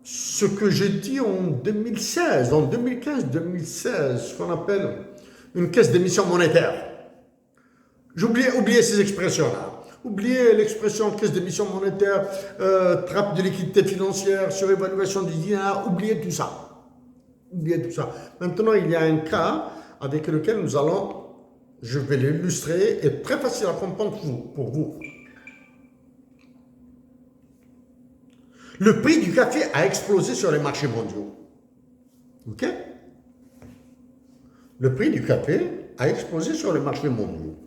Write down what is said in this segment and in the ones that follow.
ce que j'ai dit en 2016, en 2015-2016, ce qu'on appelle une caisse d'émission monétaire. Oubliez ces expressions-là. Oubliez l'expression caisse d'émission monétaire, trappe de liquidité financière, surévaluation du dinar. Oubliez tout ça. Oubliez tout ça. Maintenant, il y a un cas avec lequel je vais l'illustrer, et très facile à comprendre pour vous. Le prix du café a explosé sur les marchés mondiaux. OK? Le prix du café a explosé sur les marchés mondiaux.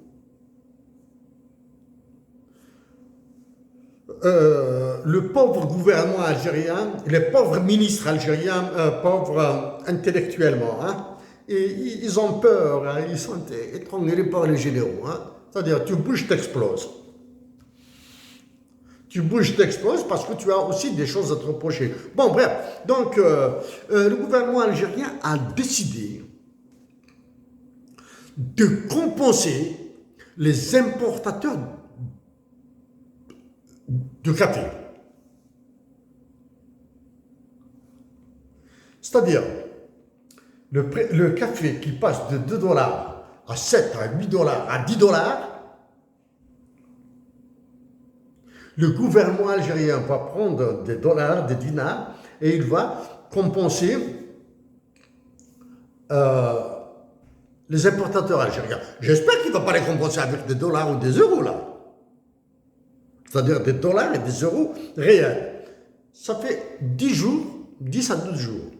Le pauvre gouvernement algérien, les pauvres ministres algériens, pauvres intellectuellement, hein, et ils ont peur, hein, ils sont étranglés par les généraux. Hein. C'est-à-dire, tu bouges, t'exploses. Tu bouges, t'exploses parce que tu as aussi des choses à te reprocher. Bon, bref, donc le gouvernement algérien a décidé de compenser les importateurs de café. C'est-à-dire, le café qui passe de 2 dollars à 7, à 8 dollars, à 10 dollars, le gouvernement algérien va prendre des dollars, des dinars, et il va compenser les importateurs algériens. J'espère qu'il ne va pas les compenser avec des dollars ou des euros, là. C'est-à-dire des dollars et des euros réels. Ça fait 10 jours, 10 à 12 jours.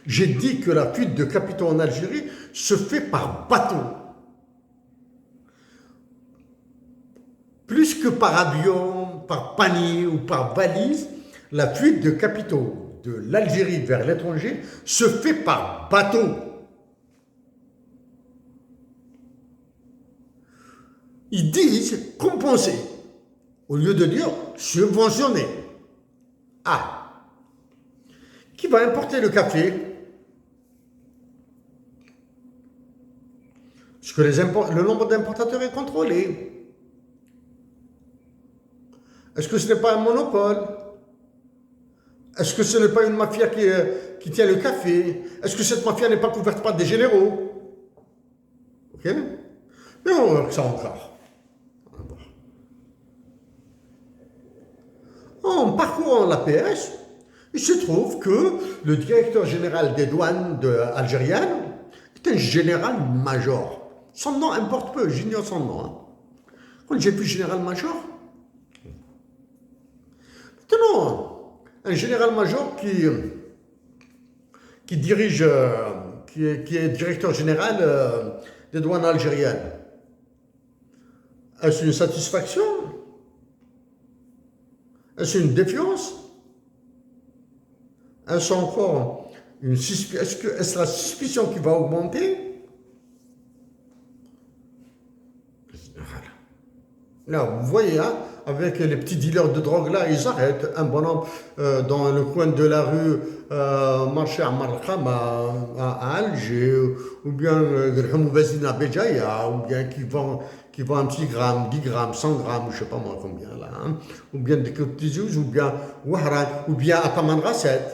J'ai dit que la fuite de capitaux en Algérie se fait par bateau. Plus que par avion, par panier ou par valise, la fuite de capitaux de l'Algérie vers l'étranger se fait par bateau. Ils disent compenser, au lieu de dire subventionner. Ah, qui va importer le café? Parce que le nombre d'importateurs est contrôlé. Est-ce que ce n'est pas un monopole? Est-ce que ce n'est pas une mafia qui tient le café? Est-ce que cette mafia n'est pas couverte par des généraux? Ok? Mais on va voir ça encore. En parcourant l'APS, il se trouve que le directeur général des douanes algériennes est un général-major. Son nom importe peu, j'ignore son nom. Hein. Quand j'ai vu général-major, maintenant, un général-major qui dirige, qui est directeur général des douanes algériennes, est-ce une satisfaction? Est-ce une défiance? Est-ce encore est-ce la suspicion qui va augmenter? Là, vous voyez, hein, avec les petits dealers de drogue là, ils arrêtent un bonhomme dans le coin de la rue marché à Markham à Alger, ou bien à Béjaïa, ou bien qui vend un petit gramme, 10 grammes, 100 grammes, je ne sais pas moi combien là, hein, ou bien des Côtes-d'Izouz, ou bien Wahran, ou bien à Taman Rasset,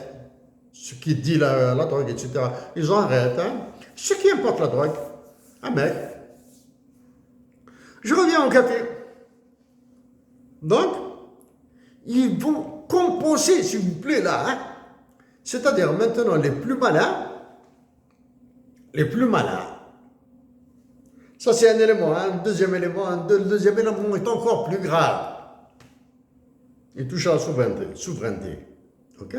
ce qui dit la drogue, etc. Ils arrêtent. Hein. Ce qui importe la drogue, un mec. Je reviens au café. Donc, ils vont compenser, s'il vous plaît, là. Hein. C'est-à-dire, maintenant, les plus malins, ça c'est un élément, hein. Un deuxième élément, le deuxième élément est encore plus grave. Il touche à la souveraineté. OK?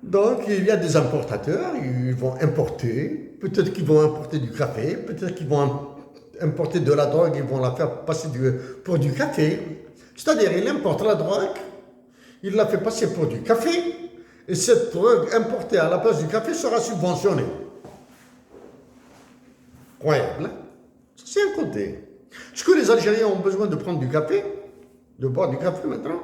Donc, il y a des importateurs, ils vont importer, peut-être qu'ils vont importer du café, peut-être qu'ils vont importer de la drogue, ils vont la faire passer pour du café. C'est-à-dire, il importe la drogue, il la fait passer pour du café, et cette drogue importée à la place du café sera subventionnée. Incroyable, hein? Ça, c'est un côté. Est-ce que les Algériens ont besoin de prendre du café? De boire du café maintenant?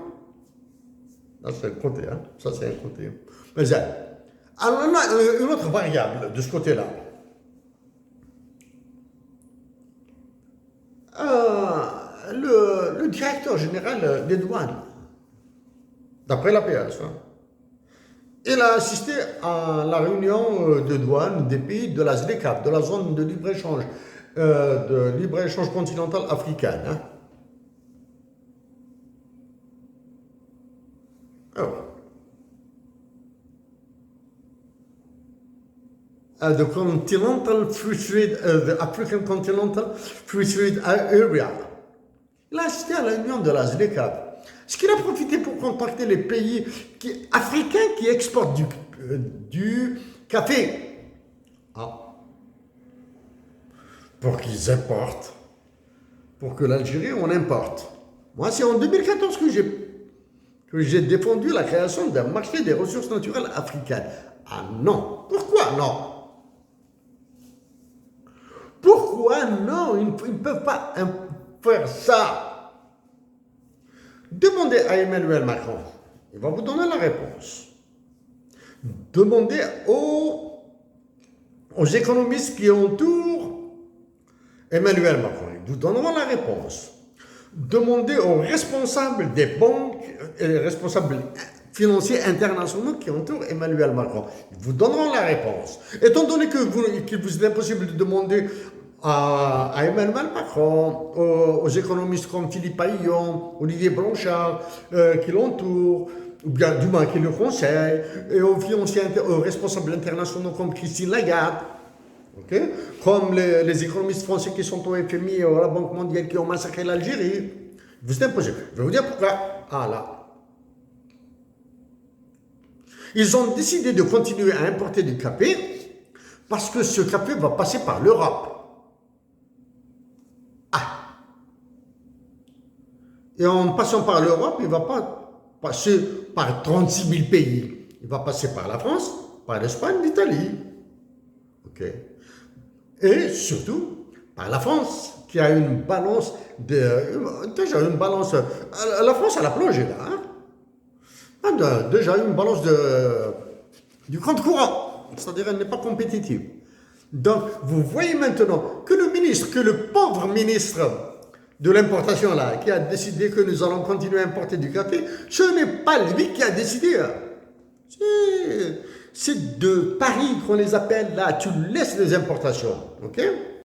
Ça, c'est un côté, hein? Ça, c'est un côté. Mais alors, on a une autre variable de ce côté-là. Le directeur général des douanes d'après l'APS. Hein. Il a assisté à la réunion de douane des pays de la ZLECAf, de la zone de libre-échange continental africaine. Hein. Alors, the Continental Free Trade, the African Continental Free Trade Area. Il a assisté à la réunion de la ZLECAf. Est-ce qu'il a profité pour contacter les pays africains qui exportent du café? Ah, pour qu'ils importent, pour que l'Algérie, on importe. Moi, c'est en 2014 que j'ai défendu la création d'un marché des ressources naturelles africaines. Ah non. Pourquoi non? Pourquoi non? Ils ne peuvent pas faire ça. Demandez à Emmanuel Macron. Il va vous donner la réponse. Demandez aux économistes qui entourent Emmanuel Macron. Ils vous donneront la réponse. Demandez aux responsables des banques et les responsables financiers internationaux qui entourent Emmanuel Macron. Ils vous donneront la réponse. Étant donné qu'il vous est impossible de demander à Emmanuel Macron, aux économistes comme Philippe Paillon, Olivier Blanchard, qui l'entourent, ou bien du moins qui le conseillent, et aux responsables internationaux comme Christine Lagarde, okay? Comme les économistes français qui sont au FMI et à la Banque mondiale qui ont massacré l'Algérie. Vous êtes impossible. Je vais vous dire pourquoi. Ah là. Ils ont décidé de continuer à importer du café parce que ce café va passer par l'Europe. Et en passant par l'Europe, il ne va pas passer par 36 000 pays. Il va passer par la France, par l'Espagne, l'Italie. Okay. Et surtout, par la France, qui a une balance déjà une balance. La France, elle a plongé là. Hein? Déjà une balance du compte courant. C'est-à-dire qu'elle n'est pas compétitive. Donc, vous voyez maintenant que le pauvre ministre de l'importation là, qui a décidé que nous allons continuer à importer du café, ce n'est pas lui qui a décidé. C'est de Paris qu'on les appelle là, tu laisses les importations, ok?